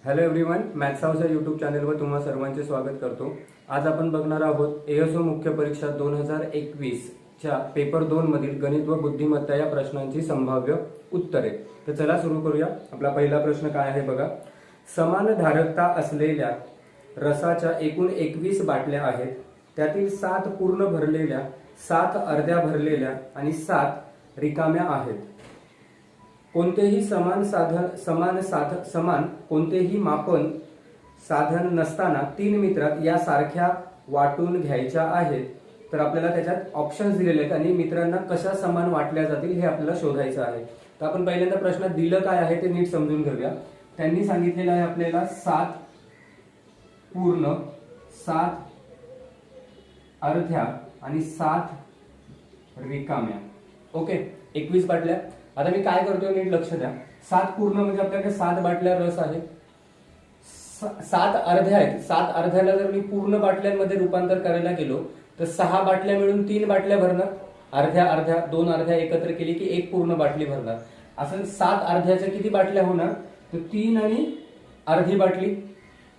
Hello everyone, maths house या YouTube चॅनलवर तुम्हा सर्वांचे स्वागत करतो. आज आपण बघणार आहोत एएसओ मुख्य परीक्षा 2021 च्या पेपर 2 मधील गणित व बुद्धिमत्ता या प्रश्नांची संभाव्य उत्तरे. तर चला सुरू करूया. आपला पहिला प्रश्न काय आहे बघा. समान धारकता असलेल्या रसाच्या एकूण 21 बाटल्या आहेत. त्यातील 7 पूर्ण भरलेल्या, 7 अर्ध्या भरलेल्या आणि 7 रिकाम्या आहेत. कोणतेही समान कोणतेही मापन साधन नसताना 3 मित्रात या सारख्या वाटून घ्यायच्या आहेत. तर आपल्याला त्याच्यात ऑप्शन्स दिलेले आहेत आणि मित्रांना कशा समान वाटल्या जातील हे आपल्याला शोधायचं आहे. तर आपण पहिल्यांदा प्रश्नात दिलं काय आहे ते नीट समजून घेऊया. त्यांनी सांगितलेलं आहे आपल्याला 7 पूर्ण, 7 अर्ध्या आणि 7 रिकाम्या. ओके, 21 बाटल्या. आता मी काय करतोय नीट लक्ष द्या. 7 पूर्ण म्हणजे आपल्याकडे 7 बाटल्या रस आहे. 7 अर्ध्या आहेत. 7 अर्ध्याला जर मी पूर्ण बाटल्यांमध्ये रूपांतर करायला गेलो तर 6 बाटल्या मिळून 3 बाटल्या भरणार. अर्ध्या अर्ध्या 2 अर्ध्या एकत्र केली की 1 पूर्ण बाटली भरणार. असं 7 अर्ध्याच्या किती बाटल्या होणार तर 3 आणि अर्धी बाटली.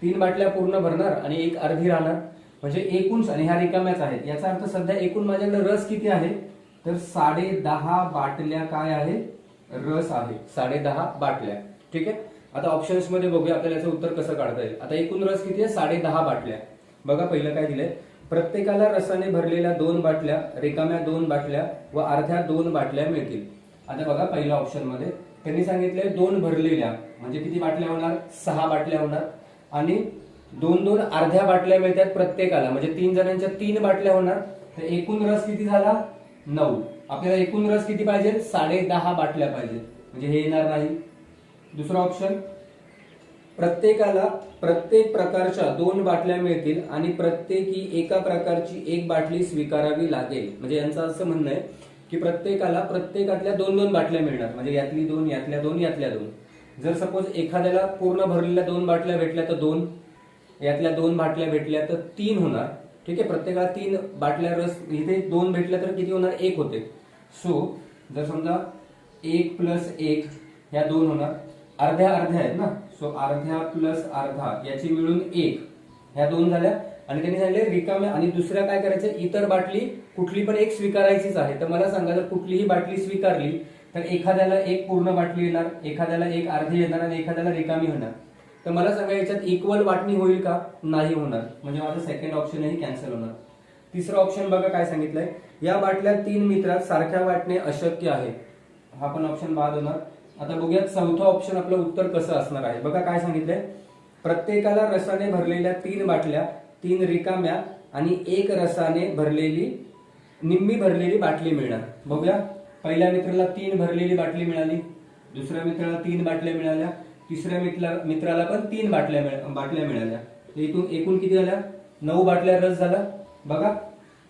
3 बाटल्या पूर्ण भरणार आणि 1 अर्धी राहणार. म्हणजे एकूण, आणि ह्या रिकाम्याच आहेत. याचा अर्थ सध्या एकूण माझ्याकडे रस किती आहे तर 10.5 बाटल्या काय आहे रस आहे. 10.5 बाटल्या. ठीक आहे. आता ऑप्शन्स मध्ये बघूया आपल्याला याचं उत्तर कसं काढता येईल. आता एकूण रस किती आहे 10.5 बाटल्या. बघा पहिलं काय दिलंय. प्रत्येकाला रसाने भरलेल्या 2 बाटल्या, रिकाम्या 2 बाटल्या व अर्ध्या 2 बाटल्या मिळतील. आता बघा पहिल्या ऑप्शन मध्ये त्यांनी सांगितलंय 2 भरलेल्या म्हणजे किती बाटल्या होणार 6 बाटल्या होणार आणि 2 अर्ध्या बाटल्या मिळतात प्रत्येकाला म्हणजे 3 जणांच्या 3 बाटल्या होणार. तर एकूण रस किती झाला 9. आपल्याला एकूण रस किती पाहिजे 10.5 बाटल्या पाहिजे म्हणजे हे येणार नाही. दुसरा ऑप्शन प्रत्येकाला प्रत्येक प्रकारच्या 2 बाटल्या मिळतील आणि प्रत्येकी एका प्रकारची 1 बाटली स्वीकारावी लागेल. म्हणजे यांचं असं म्हणणं आहे की प्रत्येकाला प्रत्येकातल्या 2 बाटल्या मिळणार म्हणजे यातली 2, यातल्या 2, यातल्या 2. जर सपोज एखाद्याला पूर्ण भरलेल्या 2 बाटल्या भेटल्या तर 2, यातल्या 2 बाटल्या भेटल्या तर 3 होणार. ठीक आहे. प्रत्येकाला 3 बाटल्या रस, इथे 2 भेटल्या तर किती होणार 1 होते. सो जर समजा 1 + 1 ह्या 2 होणार. अर्ध्या अर्ध्या आहेत ना. सो अर्ध्या प्लस अर्धा याची मिळून 1 ह्या 2 झाल्या. आणि त्यांनी सांगितले रिकाम्या आणि दुसऱ्या काय करायचं इतर बाटली कुठली पण 1 स्वीकारायचीच आहे. तर मला सांगा जर कुठलीही बाटली स्वीकारली तर एखाद्याला 1 पूर्ण बाटली येणार, एखाद्याला 1 अर्धी येणार आणि एखाद्याला रिकामी होणार. तर मला सांगा याच्यात इक्वल वाटणी होईल का नाही होणार. म्हणजे माझं सेकंड ऑप्शनही कॅन्सल होणार. तिसरं ऑप्शन बघा काय सांगितलंय. या बाटल्या 3 मित्रात सारख्या वाटणे अशक्य आहे. हा पण ऑप्शन बाद होणार. आता बघूयात चौथं ऑप्शन आपलं उत्तर कसं असणार आहे. बघा काय सांगितलंय. प्रत्येकाला रसाने भरलेल्या 3 बाटल्या, 3 रिकाम्या आणि 1 रसाने भरलेली निम्मी भरलेली बाटली मिळणार. बघूया. पहिल्या मित्राला 3 भरलेली बाटली मिळाली, दुसऱ्या मित्राला 3 बाटल्या मिळाल्या, तिसऱ्या मित्राला पण 3 बाटल्या मिळाल्या. एकूण किती झाल्या 9 बाटल्या रस झाला. बघा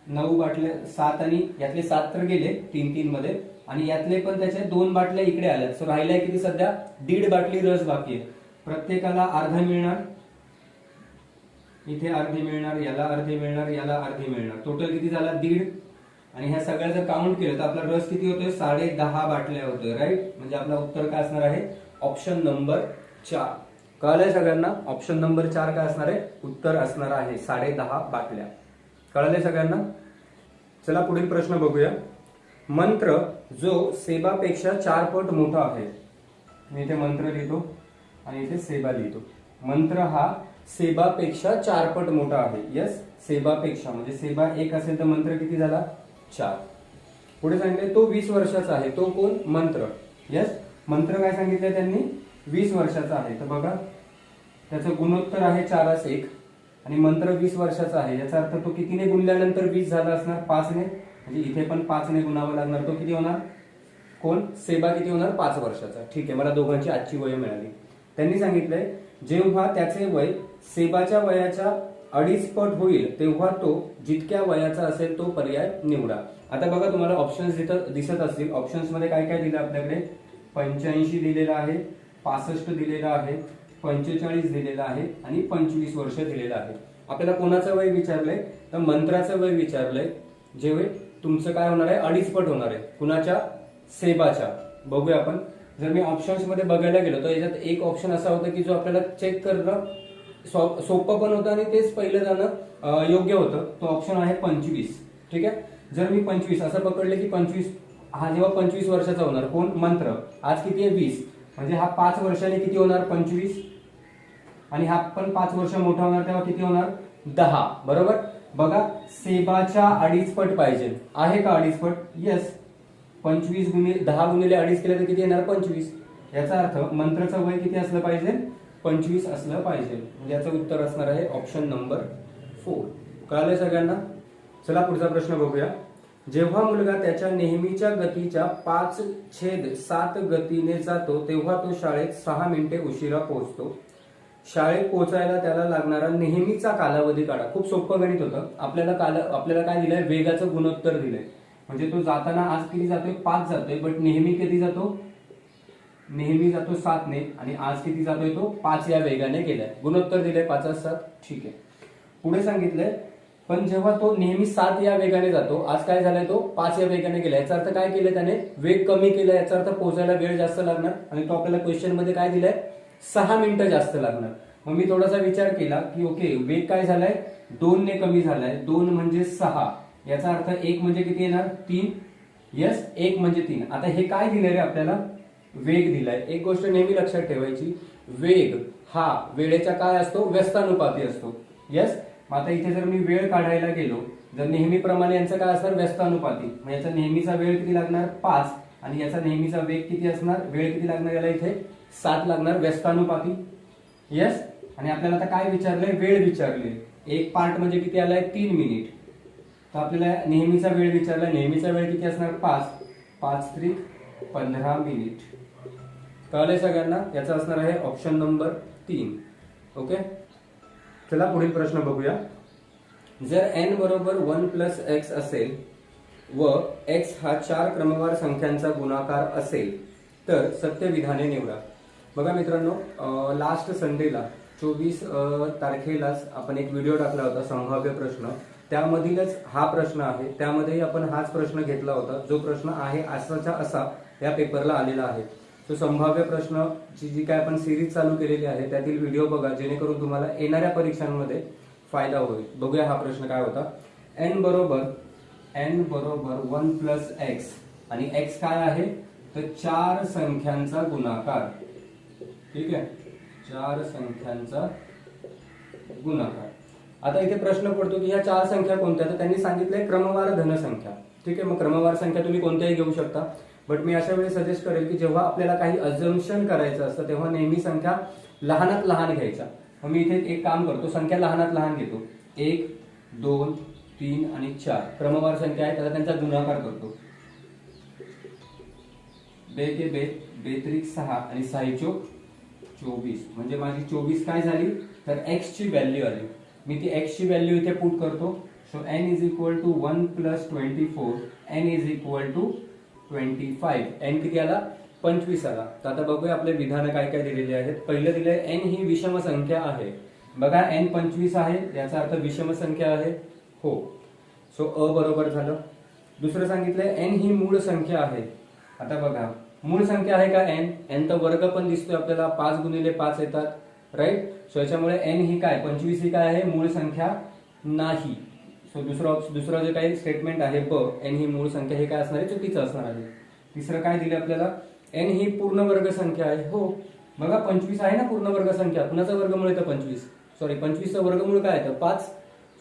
9 बाटल्या, 7 आणि यातले 7 तर गेले 3-3 मध्ये आणि यातले पण त्याच्या 2 बाटल्या इकडे आल्या. सो राहिल्या किती सध्या 1.5 बाटली रस बाकी आहे. प्रत्येकाला अर्धा मिळणार, इथे अर्धी मिळणार, याला अर्धी मिळणार, याला अर्धी मिळणार. टोटल किती झाला 1.5. आणि ह्या सगळ्या जर काउंट केलं तर आपला रस किती होतोय 10.5 बाटल्या होतोय. राईट. म्हणजे आपला उत्तर काय असणार आहे ऑप्शन नंबर 4. कळलंय सगळ्यांना. ऑप्शन नंबर 4 काय असणार आहे उत्तर असणार आहे 10.5 बाटल्या. कळलंय सगळ्यांना. चला पुढील प्रश्न बघूया. मंत्र जो सेबापेक्षा 4 पट मोठा आहे. मी इथे मंत्र लिहितो आणि इथे सेबा लिहितो. मंत्र हा सेबापेक्षा 4 पट मोठा आहे. यस, सेबापेक्षा म्हणजे सेबा 1 असेल तर मंत्र किती झाला 4. पुढे सांगितले तो 20 वर्षाचा आहे. तो कोण मंत्र. यस, मंत्र काय सांगितलंय त्यांनी 20 वर्षाचा आहे. तर बघा त्याचं गुणोत्तर आहे 4:1 आणि मंत्र 20 वर्षाचा आहे. याचा अर्थ तो कितीने गुणल्यानंतर 20 झाला असणार 5ने. म्हणजे इथे पण 5ने गुणावं लागणार. तो किती होणार कोण सेबा किती होणार 5 वर्षाचा. ठीक आहे. मला दोघांची आजची वय मिळाली. त्यांनी सांगितलंय जेव्हा त्याचे वय सेबाच्या वयाच्या 2.5 पट होईल तेव्हा तो जितक्या वयाचा असेल तो पर्याय निवडा. आता बघा तुम्हाला ऑप्शन्स दिसत असतील. ऑप्शन्स मध्ये काय काय दिलं आपल्याकडे 85 दिलेला आहे, 65 दिलेला आहे, 45 दिलेला आहे आणि 25 वर्ष दिलेलं आहे. आपल्याला कोणाचं वय विचारलंय तर मंत्राचं वय विचारलंय. जे वय तुमचं काय होणार आहे 2.5 पट होणार आहे. कुणाच्या सेबाच्या. बघूया आपण. जर मी ऑप्शन्स मध्ये बघायला गेलो तर याच्यात एक ऑप्शन असा होता की जो आपल्याला चेक करणं सोपं पण होतं आणि तेच पहिलं जाणं योग्य होतं. तो ऑप्शन आहे 25. ठीक आहे. जर मी 25 असं पकडले की 25 हा जेव्हा 25 वर्षाचा होणार कोण मंत्र, आज किती आहे 20, म्हणजे हा 5 वर्षांनी किती होणार 25, आणि हा पण 5 वर्ष मोठा होणार तेव्हा किती होणार 10. बरोबर. बघा सेबाच्या 2.5 पट पाहिजे, आहे का 2.5 पट? येस. 25 गुणिले 10 गुणिले 2.5 केलं तर किती येणार 25. याचा अर्थ मंत्रचं वय किती असलं पाहिजे 25 असलं पाहिजे. म्हणजे याचं उत्तर असणार आहे ऑप्शन नंबर 4. कळालंय सगळ्यांना? चला पुढचा प्रश्न बघूया. जेव्हा मुलगा त्याच्या नेहमीच्या गतीच्या 5/7 गतीने जातो तेव्हा तो शाळेत 6 मिनिटे उशिरा पोहोचतो. शाळेत पोहोचायला त्याला लागणारा नेहमीचा कालावधी काढा. खूप सोपं गणित होतं. आपल्याला काय दिलंय वेगाचं गुणोत्तर दिलंय. म्हणजे तो जाताना आज किती जातोय 5 जातोय, बट नेहमी किती जातो, नेहमी जातो 7 ने, आणि आज किती जातोय तो 5 या वेगाने गेलाय. गुणोत्तर दिलंय 5/7. ठीक आहे. पुढे सांगितलंय पण जेव्हा तो नेहमी 7 या वेगाने जातो, आज काय झालाय तो 5 या वेगाने गेला. याचा अर्थ काय केलं त्याने वेग कमी केला. याचा अर्थ पोहोचायला वेळ जास्त लागणार, आणि तो आपल्याला क्वेश्चन मध्ये काय दिलाय 6 मिनिटं जास्त लागणार. मग मी थोडासा विचार केला की ओके वेग काय झालाय 2 ने कमी झालाय. 2 म्हणजे 6, याचा अर्थ 1 म्हणजे किती येणार 3. यस 1 म्हणजे 3. आता हे काय दिलंय रे आपल्याला वेग दिलाय. एक गोष्ट नेहमी लक्षात ठेवायची, वेग हा वेळेच्या काय असतो व्यस्तानुपाती असतो. यस. आता इथे जर मी वेळ काढायला गेलो, जर नेहमीप्रमाणे यांचं काय असणार व्यस्तानुपाती, मग याचा नेहमीचा वेळ किती लागणार 5, आणि याचा नेहमीचा वेग किती असणार, वेळ किती लागणार याला इथे 7 लागणार व्यस्तानुपाती. यस. आणि आपल्याला आता काय विचारलंय वेळ विचारले. एक पार्ट म्हणजे किती आलाय 3 मिनिट. तर आपल्याला नेहमीचा वेळ विचारला. नेहमीचा वेळ किती असणार 5, 5 त्रिक 15 मिनिट. कळले सगळ्यांना? याचा असणार आहे ऑप्शन नंबर 3. ओके. चला पुढील प्रश्न बघूया. जर n बरोबर 1 + x असेल व x हा 4 क्रमवार संख्यांचा गुणाकार असेल तर सत्य विधाने निवडा. बघा मित्रांनो, लास्ट संडेला 24 तारखेलाच आपण एक व्हिडिओ टाकला होता संभाव्य प्रश्न. त्यामधीलच हा प्रश्न आहे. त्यामध्येही आपण हाच प्रश्न घेतला होता. जो प्रश्न आहे असाचा असा या पेपरला आलेला आहे. तो संभाव्य प्रश्नची जी काय आपण सिरीज चालू केलेली आहे त्यातील व्हिडिओ बघा, जेणेकरून तुम्हाला येणाऱ्या परीक्षांमध्ये फायदा होईल. बघूया हा प्रश्न काय होता. n बरोबर 1 + x, आणि x काय आहे तर 4 संख्यांचा गुणाकार. ठीक आहे, 4 संख्यांचा गुणाकार. आता इथे प्रश्न पडतो की ह्या 4 संख्या कोणत्या, तर त्यांनी सांगितलंय क्रमवार धनसंख्या. ठीक आहे. मग क्रमवार संख्या तुम्ही कोणत्याही घेऊ शकता, बट मी अशा वेळी सजेस्ट करेल की जेव्हा आपल्याला काही अजम्पशन करायचं असतं तेव्हा नेहमी संख्या लहानात लहान घ्यायच्या. मग मी इथे एक काम करतो, संख्या लहानात लहान घेतो. 1, 2, 3 आणि 4 क्रमवार संख्या आहे, त्याला त्यांचा गुणाकार करतो. 2 के 2, 2 त्रिक 6 आणि 6 चोक 24. म्हणजे माझी 24 काय झाली तर x ची व्हॅल्यू आली. मी ती x ची व्हॅल्यू इथे पुट करतो. So n = 1 + 24, n = 25. n किती आला 25 आला. तर आता बघूया आपले विधान काय काय दिलेले आहेत. पहिलं दिलंय n ही विषम संख्या आहे. बघा n 25 आहे, याचा अर्थ विषम संख्या आहे. हो. सो अ बरोबर झालं. दुसरं सांगितलंय n ही मूळ संख्या आहे. आता बघा मूळ संख्या आहे का n तर वर्ग पण दिसतोय आपल्याला, 5 गुणिले 5 येतात. राईट. सो याच्यामुळे n ही काय 25 ही काय आहे मूळ संख्या नाही. सो दुसरं जे काही स्टेटमेंट आहे ब n ही मूळ संख्या, हे काय असणार आहे चुकीचं असणार आहे. तिसरं काय दिलं आपल्याला n ही पूर्ण वर्ग संख्या आहे. हो. बघा 25 आहे ना पूर्ण वर्ग संख्या, कुणाचा वर्गमूळ येतं 25, सॉरी 25चं वर्गमूळ काय येतं 5.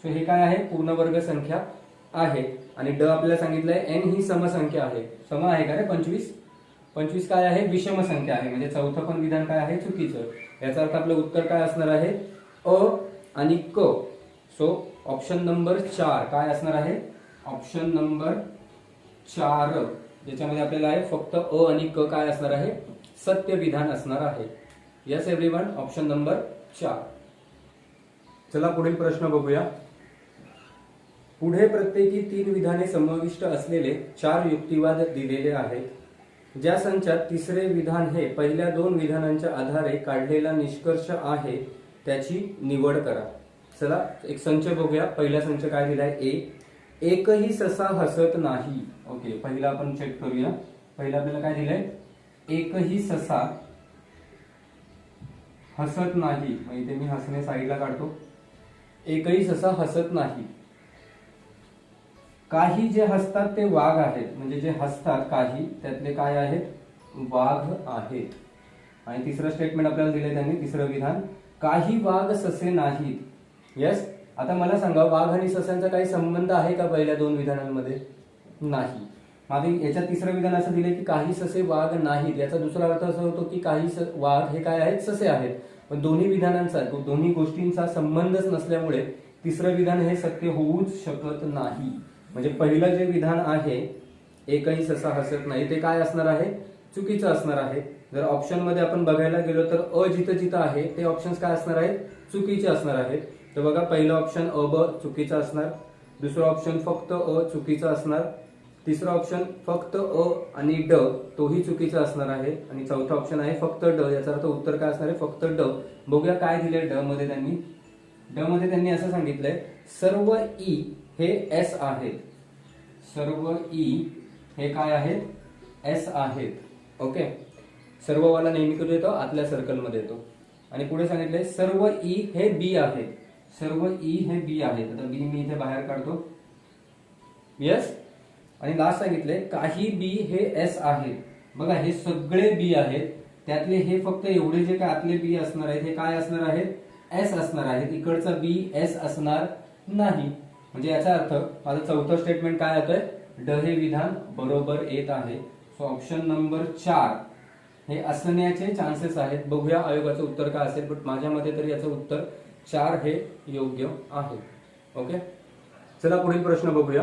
सो हे काय आहे पूर्ण वर्ग संख्या आहे. आणि ड आपल्याला सांगितलंय n ही समसंख्या आहे. सम आहे का रे 25 काय आहे विषम संख्या आहे. म्हणजे चौथं पण विधान काय आहे चुकीचं. याचा अर्थ आपलं उत्तर काय असणार आहे अ आणि क. सो ऑप्शन नंबर 4 काय असणार आहे ऑप्शन नंबर 4, ज्याच्यामध्ये आपल्याला आहे फक्त अ आणि क काय असणार आहे सत्य विधान असणार आहे. Yes everyone, option number 4. चला पुढील प्रश्न बघूया. पुढे प्रत्येकी 3 विधाने समाविष्ट असलेले 4 युक्तिवाद दिलेले आहेत. ज्या संचात तिसरे विधान हे पहिल्या 2 विधानांच्या आधारे काढलेला निष्कर्ष आहे त्याची निवड करा. चला एक संच बघूया. पहिला संच काय दिलाय ए, एकही ससा हसत नाही. ओके, पहिला आपण चेक करूया. पहिला आपल्याला काय दिलंय एकही ससा हसत नाही, मग इथे मी हसणे साईडला काढतो. एकही ससा हसत नाही. काही जे हसतात ते वाघ आहेत, म्हणजे जे हसतात काही त्यातले काय आहेत, वाघ आहेत. आणि तिसरं स्टेटमेंट आपल्याला दिलंय त्यांनी, तिसरं विधान, काही वाघ ससे नाहीत. यस. आता मला सांगा, वाघ आणि सस्यांचा काही संबंध आहे का पहिल्या दोन विधानांमध्ये? नाही. मागे याच्या तिसरं विधान असं दिलंय की काही ससे वाघ नाहीत. याचा दुसरा अर्थ असा होतो की काही वाघ हे काय आहेत, ससे आहेत. पण दोन्ही विधानांचा, दोन्ही गोष्टींचा संबंधच नसल्यामुळे तिसरं विधान हे सत्य होऊच शकत नाही. म्हणजे पहिलं जे विधान आहे, एकही ससा हसत नाही, ते काय असणार आहे, चुकीचं असणार आहे. जर ऑप्शन मध्ये आपण बघायला गेलो तर अ जिथं जिथं आहे ते ऑप्शन्स काय असणार आहेत, चुकीचे असणार आहेत. तर बघा, पहिलं ऑप्शन अ ब चुकीचं असणार, दुसरं ऑप्शन फक्त अ चुकीचं असणार, तिसरं ऑप्शन फक्त अ आणि ड तोही चुकीचा असणार आहे, आणि चौथा ऑप्शन आहे फक्त ड. याचा अर्थ उत्तर काय असणार आहे, फक्त ड. बघूया काय दिले ड मध्ये त्यांनी. ड मध्ये त्यांनी असं सांगितलंय, सर्व ई हे एस आहेत. सर्व ई हे काय आहेत, एस आहेत. ओके. सर्ववाला नेहमी कुठे येतो, आतल्या सर्कलमध्ये येतो. आणि पुढे सांगितलंय सर्व ई हे बी आहेत. सर्व ई हे बी आहेत. आता बी मी इथे बाहेर काढतो. यस. आणि लास्ट सांगितलंय काही बी हे एस आहेत. बघा, हे सगळे बी आहेत, त्यातले हे फक्त एवढे जे काय आतले बी असणार आहेत हे काय असणार आहेत, एस असणार आहेत. इकडचा बी एस असणार नाही. म्हणजे याचा अर्थ माझं चौथं स्टेटमेंट काय येतोय, ड हे विधान बरोबर येत आहे. सो ऑप्शन नंबर 4 हे असण्याचे चान्सेस आहेत. बघूया आयोगाचं उत्तर काय असेल, बट माझ्या मते तरी याचं उत्तर 4 हे योग्य आहे. ओके. चला पुढील प्रश्न बघूया.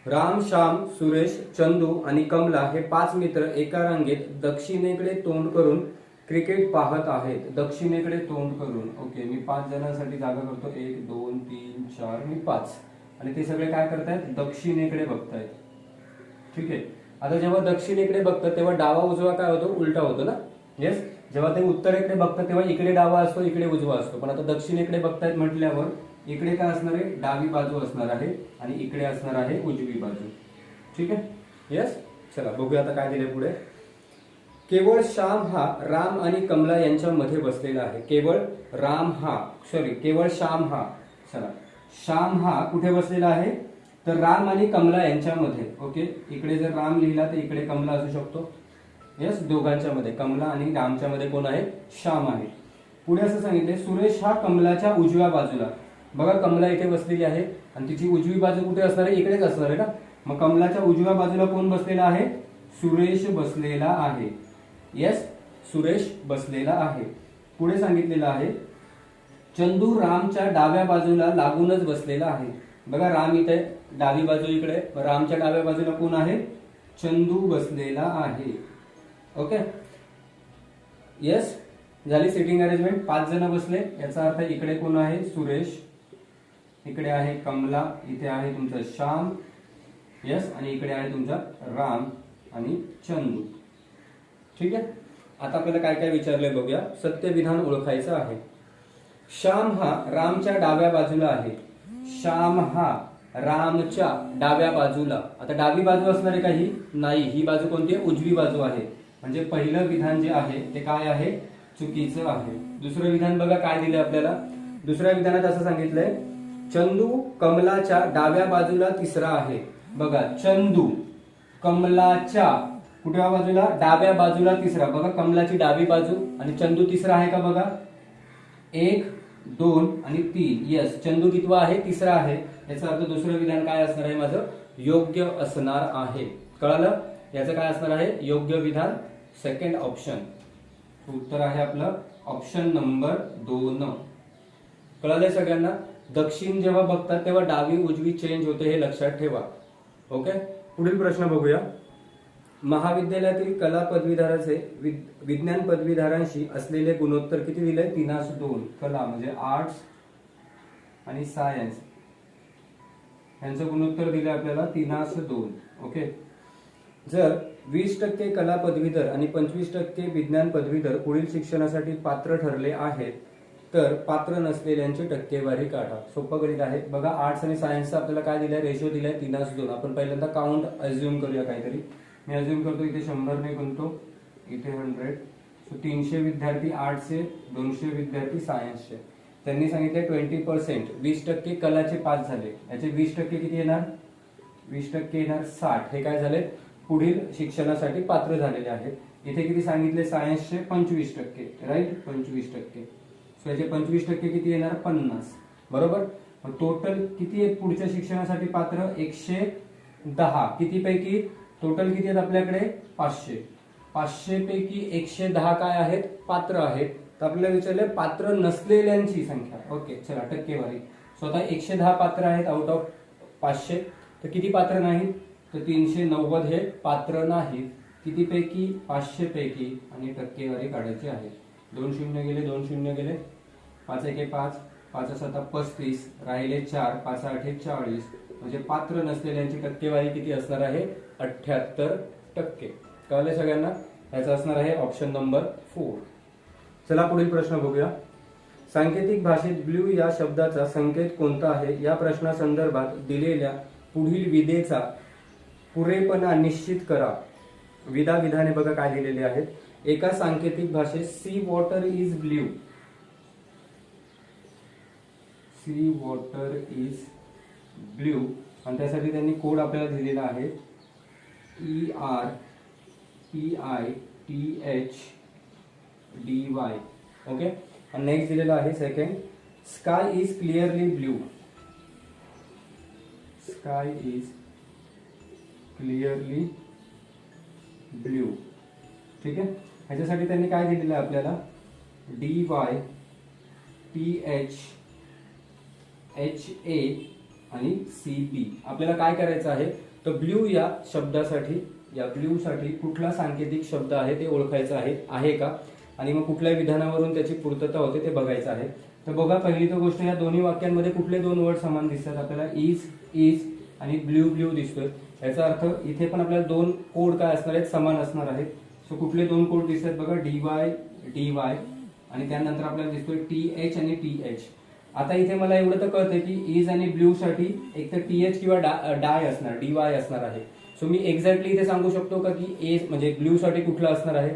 राम, श्याम, सुरेश, चंदू आणि कमला हे 5 मित्र एका रांगेत दक्षिणेकडे तोंड करून क्रिकेट पाहत आहेत. दक्षिणेकडे तोंड करून. ओके, मी 5 जणांसाठी जागा करतो. 1 2 3 4 मी 5. आणि ते सगळे काय करतायत, दक्षिणेकडे बघतायत. ठीक आहे. आता जेव्हा दक्षिणेकडे बघतात तेव्हा डावा उजवा काय होतो, उलटा होतो ना. येस. जेव्हा ते उत्तरेकडे बघतात तेव्हा इकडे डावा असतो, इकडे उजवा असतो. पण आता दक्षिणेकडे बघतायत म्हटल्यावर इकडे काय असणार आहे, डावी बाजू असणार आहे, आणि इकडे असणार आहे उजवी बाजू. ठीक आहे. यस. चला बघूया आता काय दिले पुढे. केवळ श्याम हा राम आणि कमला यांच्या मध्ये बसलेला आहे. केवळ श्याम हा, चला, श्याम हा कुठे बसलेला आहे, तर राम आणि कमला यांच्यामध्ये. ओके. इकडे जर राम लिहिला तर इकडे कमला असू शकतो. यस. दोघांच्या मध्ये, कमला आणि रामच्या मध्ये कोण आहे, श्याम आहे. पुढे असं सांगितले, सुरेश हा कमलाच्या उजव्या बाजूला. बघा, कमला इथे बसलेली आहे आणि तिची उजवी बाजू कुठे असणार आहे, इकडेच असणार आहे ना. मग कमलाच्या उजव्या बाजूला कोण बसलेला आहे, सुरेश बसलेला आहे. यस. सुरेश बसलेला आहे. पुढे सांगितलेलं आहे, चंदू रामच्या डाव्या बाजूला लागूनच बसलेला आहे. बघा, राम इथे डावी बाजू इकडे, रामच्या डाव्या बाजूला कोण आहे, चंदू बसलेला आहे. ओके. यस. झाली सिटिंग अरेंजमेंट. 5 जण बसले, याचा अर्थ इकडे कोण आहे, सुरेश, इकडे आहे कमला, इथे आहे तुमचा श्याम. यस. आणि इकडे आहे तुमचा राम आणि चंदू. ठीक आहे. आता आपल्याला काय काय विचारलंय बघूया. सत्य विधान ओळखायचं आहे. श्याम हा रामच्या डाव्या बाजूला आहे. श्याम हा रामच्या डाव्या बाजूला. आता डावी बाजू असणार आहे का ही, नाही. ही बाजू कोणती आहे, उजवी बाजू आहे. म्हणजे पहिलं विधान जे आहे ते काय आहे, चुकीचं आहे. दुसरं विधान बघा काय दिलंय आपल्याला. दुसऱ्या विधानात असं सांगितलंय, चंदू कमलाच्या डाव्या बाजूला तिसरा आहे. बघा, चंदू कमलाच्या कुठल्या बाजूला, डाव्या बाजूला तिसरा. बघा, कमलाची डावी बाजू आणि चंदू तिसरा आहे का, बघा, 1 2 आणि 3. यस. चंदू कितवा आहे, तिसरा आहे. याचा अर्थ दुसरं विधान काय असणार आहे माझं, योग्य असणार आहे. कळालं. याचं काय असणार आहे, योग्य विधान सेकंड ऑप्शन. उत्तर आहे आपलं ऑप्शन नंबर 2. कळालंय सगळ्यांना. दक्षिण जेव्हा बघतात तेव्हा डावी उजवी चेंज होते, हे लक्षात ठेवा. ओके. पुढील प्रश्न बघूया. महाविद्यालयातील कला पदवीधराचे विज्ञान पदवीधरांशी असलेले गुणोत्तर किती दिले, 3:2. कला म्हणजे आर्ट्स आणि सायन्स यांचं गुणोत्तर दिले आपल्याला 3:2. ओके. जर 20% कला पदवीधर आणि 25% विज्ञान पदवीधर पुढील शिक्षणासाठी पात्र ठरले आहेत, तर पात्र नसलेल्यांची टक्केवारी काढा. सोपं गणित आहे. बघा, आर्ट्स आणि सायन्सचा आपल्याला काय दिलाय, रेशो दिलाय 3:2. आपण पहिल्यांदा काउंट अज्युम करूया काहीतरी. मी अज्युम करतो इथे 100 ने गुणतो, इथे 100, सो 300 विद्यार्थी आर्ट्सचे, 200 विद्यार्थी सायन्सचे. त्यांनी सांगितले 20%, 20% कलाचे पास झाले. याचे 20% किती येणार? 20% येणार 60. हे काय झाले? पुढील शिक्षणासाठी पात्र झालेले आहेत. इथे किती सांगितले? सायन्सचे 25%, राईट, 25%. सो याचे 25% किती येणार? 50. बरोबर. टोटल किती आहेत पुढच्या शिक्षणासाठी पात्र? 110. किती पैकी? टोटल किती आहेत आपल्याकडे? 500. 500 पैकी 110 काय आहेत? पात्र आहेत. तर आपल्याला विचारले पात्र नसलेल्यांची संख्या. ओके, चला टक्केवारी. स्वतः 110 पात्र आहेत आउट ऑफ 500. तर किती पात्र नाहीत? तर 390 हे पात्र नाहीत. किती पैकी? 500 पैकी. आणि टक्केवारी काढायची आहे. 2 शून्य गेले, 2 शून्य गेले, 5 एके 5, 5 7 35, राहिले 4, 5 8 40. म्हणजे पात्र नसलेल्यांची टक्केवारी किती असणार आहे? 78%. कळले सगळ्यांना? याचा असणार आहे ऑप्शन नंबर 4. चला पुढील प्रश्न बघूया. सांकेतिक भाषेत ब्ल्यू या शब्दाचा संकेत कोणता आहे? या प्रश्नासंदर्भात दिलेल्या पुढील विधेचा पुरेपणा निश्चित करा. विधाने बघा काय दिलेले आहेत. एका सांकेतिक भाषेत C water is blue, C water is blue, आणि त्यासाठी त्यांनी कोड आपल्याला दिलेला आहे ERPITHDY. ओके. आणि नेक्स्ट दिलेला आहे second, sky is clearly blue, sky is clearly blue. ठीक आहे. ह्याच्यासाठी त्यांनी काय दिलेलं आहे आपल्याला? DYTHHA आणि CB. आपल्याला काय करायचं आहे? तर ब्ल्यू या शब्दासाठी, या ब्ल्यू साठी कुठला सांकेतिक शब्द आहे ते ओळखायचं आहे का, आणि मग कुठल्या विधानावरून त्याची पूर्तता होते ते बघायचं आहे. तर बघा, पहिली तर गोष्ट, या दोन्ही वाक्यांमध्ये कुठले दोन वर्ड समान दिसतात आपल्याला? इज आणि ब्ल्यू दिसतोय. याचा अर्थ इथे पण आपल्याला दोन कोड काय असणार आहेत? समान असणार आहेत. सो कुठले दोन कोड दिसतात बघा? DY आणि त्यानंतर आपल्याला दिसतोय TH आणि TH. आता इथे मला एवढं तर कळतंय की इज आणि ब्ल्यू साठी एक तर TH किंवा डाय असणार, DY असणार आहे. सो मी एक्झॅक्टली इथे सांगू शकतो का की ए म्हणजे ब्ल्यू साठी कुठलं असणार आहे?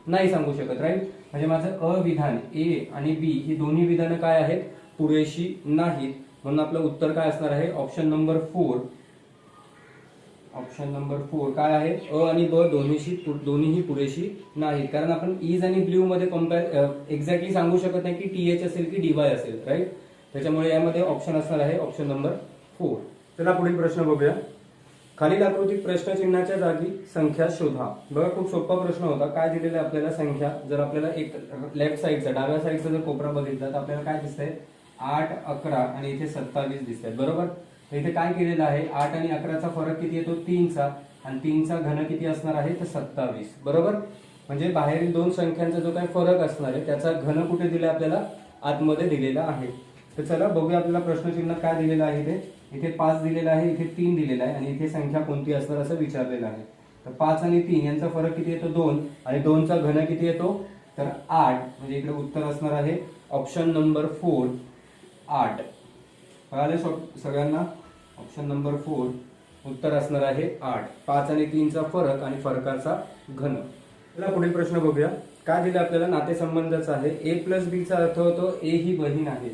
नाही सांगू शकत, राईट. म्हणजे माझं अविधान ए आणि बी ही दोन्ही विधानं काय आहेत? पुरेशी नाहीत. म्हणून आपलं उत्तर काय असणार आहे? Option number 4. ऑप्शन नंबर 4 काय आहे? अ आणि ब दोन्हीही पुरेशी नाहीत. कारण आपण इज आणि ब्ल्यू मध्ये एक्झॅक्टली सांगू शकत नाही की TH असेल की DY असेल, राईट. त्याच्यामुळे यामध्ये ऑप्शन असणार आहे ऑप्शन नंबर 4. चला पुढील प्रश्न बघूया. खालील आकृतीत प्रश्नचिन्हाच्या जागी संख्या शोधा. बघा, खूप सोपा प्रश्न होता. काय दिलेलं आहे आपल्याला? संख्या. जर आपल्याला एक लेफ्ट साईडचा, डाव्या साईडचा जर कोपरा बघितला तर आपल्याला काय दिसतंय? 8, 11 आणि इथे 27 दिसत आहेत. बरोबर. तर इथे काय केलेलं आहे? 8 आणि 11चा फरक किती येतो? 3चा, आणि 3चा घन किती असणार आहे? तर 27. बरोबर. म्हणजे बाहेरील दोन संख्यांचा जो काही फरक असणार आहे त्याचा घन कुठे दिला आपल्याला? आतमध्ये दिलेला आहे. तर चला बघूया आपल्याला प्रश्नचिन्हात काय दिलेलं आहे. इथे 5 दिलेला आहे, इथे 3 दिलेला आहे, आणि इथे संख्या कोणती असणार असं विचारलेलं आहे. तर 5 आणि 3 यांचा फरक किती येतो? 2, आणि 2चा घन किती येतो? तर 8. म्हणजे इकडे उत्तर असणार आहे ऑप्शन नंबर 4, 8. कळाले सगळ्यांना? ऑप्शन नंबर 4 उत्तर असणार आहे 8. 5 आणि 3चा फरक आणि फरकाचा घन. चला पुढील प्रश्न बघूया. काय दिलं आपल्याला? नातेसंबंधाचा आहे. A प्लस B चा अर्थ होतो A ही बहीण आहे.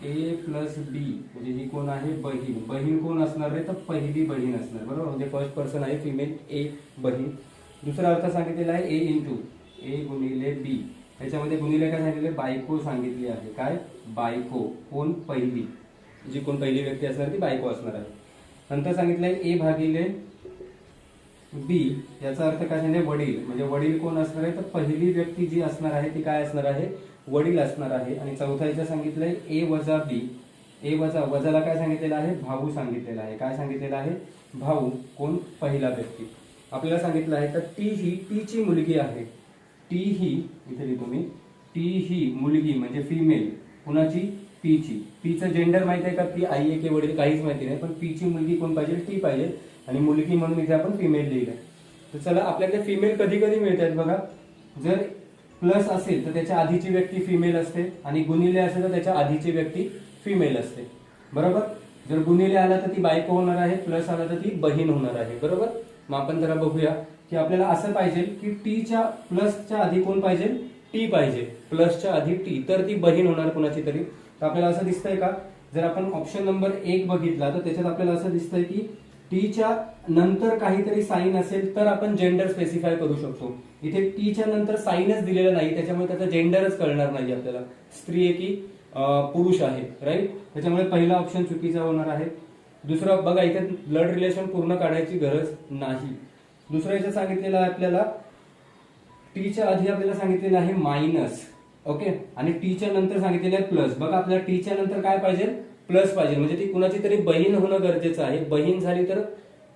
A प्लस B म्हणजे ही कोण आहे? बहीण. बहीण कोण असणार आहे? तर पहिली बहीण असणार. बरोबर. म्हणजे फर्स्ट पर्सन आहे फिमेल, A बहीण. दुसरा अर्थ सांगितलेला आहे A इंटू A गुणिले B. त्याच्यामध्ये गुणिले काय सांगितले? बायको सांगितली आहे. काय? बायको. कोण? पहिली. जी कोण पहिली व्यक्ती असणार ती बायको असणार आहे. नंतर सांगितलंय A भागिले B. याचा अर्थ काय सांगितले? वडील. म्हणजे वडील कोण असणार आहे? तर पहिली व्यक्ती जी असणार आहे ती काय असणार आहे? वडील असणार आहे. आणि चौथा याचं सांगितलंय A वजा B. A वजाला काय सांगितलेलं आहे? भाऊ सांगितलेला आहे. काय सांगितलेलं आहे? भाऊ. कोण? पहिला व्यक्ती. आपल्याला सांगितलं आहे तर टी ही टीची मुलगी आहे. टी ही इथे लिहितो मी. टी ही मुलगी म्हणजे फिमेल. कुणाची? पीची. पीचं जेंडर माहिती आहे का? पी आई आहे की वडील? काहीच माहिती नाही. पण पीची मुलगी कोण पाहिजे? टी पाहिजे. आणि मुलगी म्हणून इथे आपण फिमेल लिहिलंय. तर चला आपल्याकडे फिमेल कधी कधी मिळतात बघा. जर प्लस असेल तर त्याच्या आधीची व्यक्ती फिमेल असते, आणि गुणिले असेल तर त्याच्या आधीची व्यक्ती फिमेल असते. बरोबर. जर गुणिले आला तर ती बायको होणार आहे, प्लस आला तर ती बहीण होणार आहे. बरोबर. मग आपण जरा बघूया की आपल्याला असं पाहिजे की टीच्या प्लसच्या आधी कोण पाहिजे, टी पाहिजे, प्लसच्या आधी टी, तर ती बहीण होणार कोणाची तरी. तर आपल्याला असं दिसतंय का, जर आपण ऑप्शन नंबर 1 बघितला तर त्याच्यात आपल्याला असं दिसतंय की टीच्या नंतर काहीतरी साईन असेल तर आपण जेंडर स्पेसिफाय करू शकतो. इथे टीच्या नंतर साईनच दिलेलं नाही, त्याच्यामुळे त्याचा जेंडरच कळणार नाही आपल्याला, स्त्री आहे की पुरुष आहे, राईट. त्याच्यामुळे पहिला ऑप्शन चुकीचा होणार आहे. दुसरं बघा, इथे ब्लड रिलेशन पूर्ण काढायची गरज नाही. दुसरं याच्यात सांगितलेलं आहे आपल्याला टीच्या आधी आपल्याला सांगितलेलं आहे मायनस, ओके, आणि टीच्या नंतर सांगितलेलं आहे प्लस. बघा आपल्याला टीच्या नंतर काय पाहिजे, प्लस पाहिजे, म्हणजे ती कुणाची तरी बहीण होणं गरजेचं आहे. बहीण झाली तर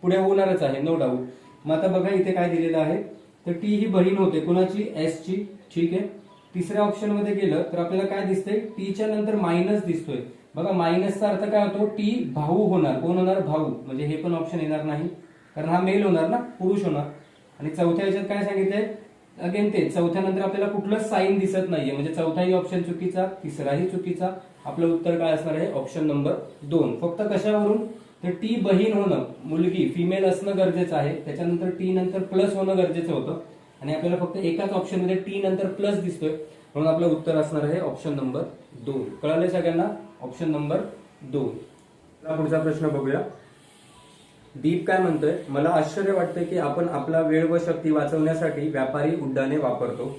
पुढे होणारच आहे, नो डाऊट. मग आता बघा इथे काय दिलेलं आहे, तर टी ही बहीण होते कुणाची, एस ची, ठीक आहे. तिसऱ्या ऑप्शन मध्ये गेलं तर आपल्याला काय दिसतंय, टीच्या नंतर मायनस दिसतोय. बघा मायनसचा अर्थ काय होतो, टी भाऊ होणार, कोण होणार, भाऊ, म्हणजे हे पण ऑप्शन येणार नाही कारण हा मेल होणार ना, पुरुष होणार. आणि चौथ्या याच्यात काय सांगितलंय, अगेन ते चौथ्या नंतर आपल्याला कुठलंच साईन दिसत नाहीये, म्हणजे चौथाही ऑप्शन चुकीचा, तिसराही चुकीचा. आपलं उत्तर काय असणार आहे, ऑप्शन नंबर 2. फक्त कशावरून, तर टी बहीण होणं, मुलगी फिमेल असणं गरजेचं आहे, त्याच्यानंतर टी नंतर प्लस होणं गरजेचं होतं, आणि आपल्याला फक्त एकाच ऑप्शन मध्ये टी नंतर प्लस दिसतोय, म्हणून आपलं उत्तर असणार आहे ऑप्शन नंबर 2. कळाले सगळ्यांना, ऑप्शन नंबर 2. पुढचा प्रश्न बघूया. दीप काय म्हणतोय, मला आश्चर्य वाटतंय की आपण आपला वेळ व शक्ती वाचवण्यासाठी व्यापारी उड्डाणे वापरतो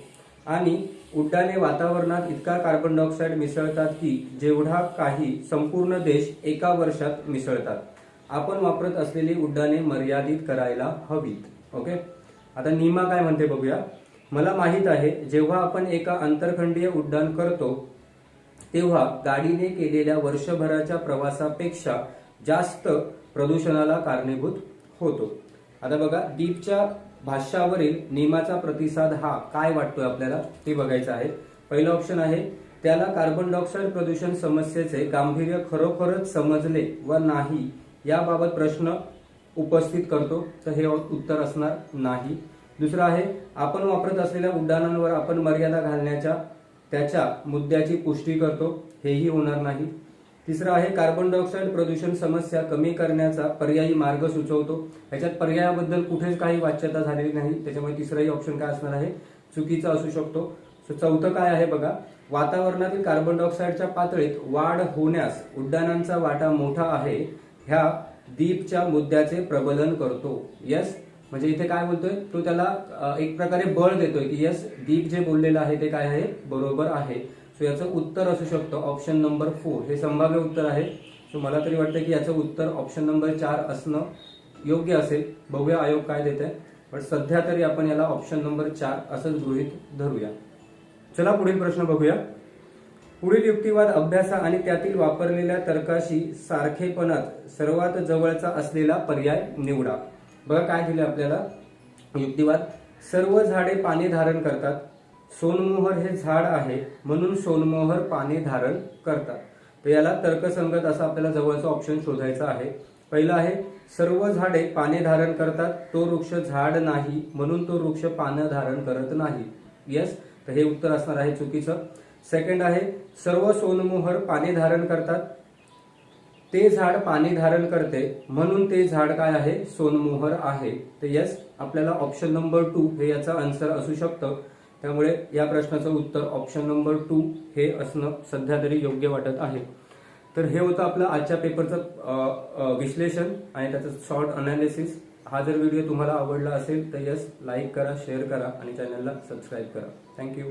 आणि उड्डाणे वातावरणात इतका कार्बन डायऑक्साईड मिसळतात की जेवढा काही संपूर्ण देश एका वर्षात मिसळतात. आपण वापरत असलेली उड्डाणे मर्यादित करायला हवीत. ओके, आता निमा काय म्हणते बघूया. मला माहित आहे जेव्हा आपण एका आंतरखंडीय उड्डाण करतो तेव्हा गाडीने केलेल्या वर्षभराच्या प्रवासापेक्षा जास्त प्रदूषणाला कारणीभूत होतो. आता बघा, दीपच्या भाष्यावरील नियमाचा प्रतिसाद हा काय वाटतोय आपल्याला ते बघायचं आहे. पहिलं ऑप्शन आहे, त्याला कार्बन डायऑक्साईड प्रदूषण समस्येचे गांभीर्य खरोखरच समजले व नाही याबाबत प्रश्न उपस्थित करतो, तर हे उत्तर असणार नाही. दुसरं आहे, आपण वापरत असलेल्या उड्डाणांवर आपण मर्यादा घालण्याच्या त्याच्या मुद्द्याची पुष्टी करतो, हेही होणार नाही. तिसरं आहे, कार्बन डायऑक्साईड प्रदूषण समस्या कमी करण्याचा पर्यायी मार्ग सुचवतो. याच्यात पर्यायाबद्दल कुठेच काही वाच्यता झालेली नाही, त्याच्यामुळे तिसराही ऑप्शन काय असणार आहे, चुकीचा असू शकतो. चौथं काय आहे बघा, वातावरणातील कार्बन डायऑक्साईडच्या पातळीत वाढ होण्यास उड्डाणांचा वाटा मोठा आहे, ह्या दीपच्या मुद्द्याचे प्रबलन करतो. यस, म्हणजे इथे काय बोलतोय तो, त्याला एक प्रकारे बळ देतोय की यस, दीप जे बोललेलं आहे ते काय आहे, बरोबर आहे. सो याचं उत्तर असू शकतं ऑप्शन नंबर 4. हे संभाव्य उत्तर आहे. सो मला तरी वाटतं की याचं उत्तर ऑप्शन नंबर 4 असणं योग्य असेल. बघूया आयोग काय देत आहे, पण सध्या तरी आपण याला ऑप्शन नंबर 4 असंच गृहीत धरूया. चला पुढील प्रश्न बघूया. पुढील युक्तिवाद अभ्यासा आणि त्यातील वापरलेल्या तर्काशी सारखेपणात सर्वात जवळचा असलेला पर्याय निवडा. बघा काय दिले आपल्याला, युक्तिवाद, सर्व झाडे पाणी धारण करतात, सोनमोहर हे झाड आहे म्हणून सोनमोहर पाणी धारण करतात. तर याला तर्कसंगत असा आपल्याला जवळचा ऑप्शन शोधायचा आहे. पहिला आहे, सर्व झाडे पाणी धारण करतात, तो वृक्ष झाड नाही म्हणून तो वृक्ष पानं धारण करत नाही. यस, तर हे उत्तर असणार आहे चुकीचं. सेकंड आहे, सर्व सोनमोहर पाणी धारण करतात, ते झाड पाणी धारण करते म्हणून ते झाड काय आहे, सोनमोहर आहे. तर यस, आपल्याला ऑप्शन नंबर 2 हे याचा आन्सर असू शकतं. त्यामुळे या प्रश्नाचं उत्तर ऑप्शन नंबर 2 हे असणं सध्या तरी योग्य वाटत आहे. तर हे होतं आपलं आजच्या पेपरचं विश्लेषण आणि त्याचं शॉर्ट अनालिसिस. हा जर व्हिडिओ तुम्हाला आवडला असेल तर यस, लाईक करा, शेअर करा आणि चॅनलला सबस्क्राईब करा. थँक्यू.